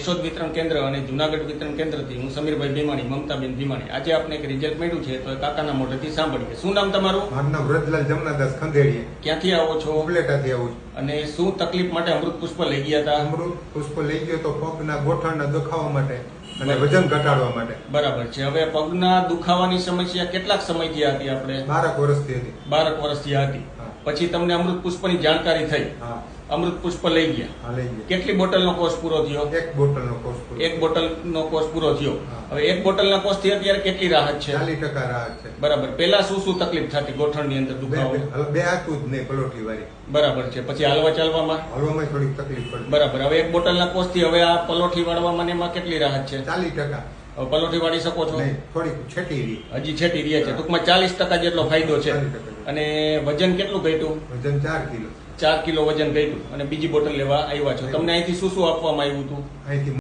કેશોદ વિતરણ કેન્દ્ર અને જુનાગઢ વિતરણ કેન્દ્રથી હું સમીરભાઈ ભીમાણી, મમતાબેન ભીમાણી. આજે આપને એક રિઝલ્ટ મળ્યું છે તો કાકાના મોઢેથી સાંભળીએ. શું નામ તમારું? મારું નામ વ્રજલાલ જમનાદાસ ખંડેરિયા. ક્યાંથી આવો છો? ઉપલેટાથી આવું છું. અને શું તકલીફ માટે અમૃત પુષ્પ લઈ ગયા હતા? અમૃત પુષ્પ લઈ ગયો તો પગના ગોઠણના દુખાવા માટે અને વજન ઘટાડવા માટે. બરાબર છે. હવે પગના દુખાવાની સમસ્યા કેટલાક સમયથી હતી? આપણે 12 વર્ષથી હતી. 12 વર્ષથી હતી. પછી તમને અમૃત પુષ્પની જાણકારી થઈ. હા, અમૃત પુષ્પ લઈ ગયા. હા લઈ ગયા. કેટલી બોટલનો કોર્સ પૂરો થયો? એક બોટલનો કોર્સ પૂરો. એક બોટલનો કોર્સ પૂરો થયો. હા. હવે એક બોટલના કોર્સ થી અત્યારે કેટલી રાહત છે? 40% રાહત છે. બરાબર. પેલા શું શું તકલીફ થતી ગોઠણની અંદર દુખાવો? બે હાથું જ નહીં, પલોઠી વાળી. બરાબર છે. પછી હાલવા ચાલવામાં? હલવામાં થોડીક તકલીફ પડે. બરાબર. હવે એક બોટલના કોર્સ થી હવે આ પલોઠી વાળવામાં ને એમાં કેટલી રાહત છે? 40%. હવે પલોઠી વાળી શકો છો? નહીં, થોડીક છેટી રહી. હજી છેટી રહી છે. ટૂંકમાં 40% જેટલો ફાયદો છે. 40%. અને વજન કેટલું ઘટ્યું? વજન 4 કિલો. 4 કિલો વજન ઘટ્યું. અને બીજી બોટલ લેવા આવ્યા છો. તમને અહીંથી શું શું આપવામાં આવ્યું હતું? અહીંથી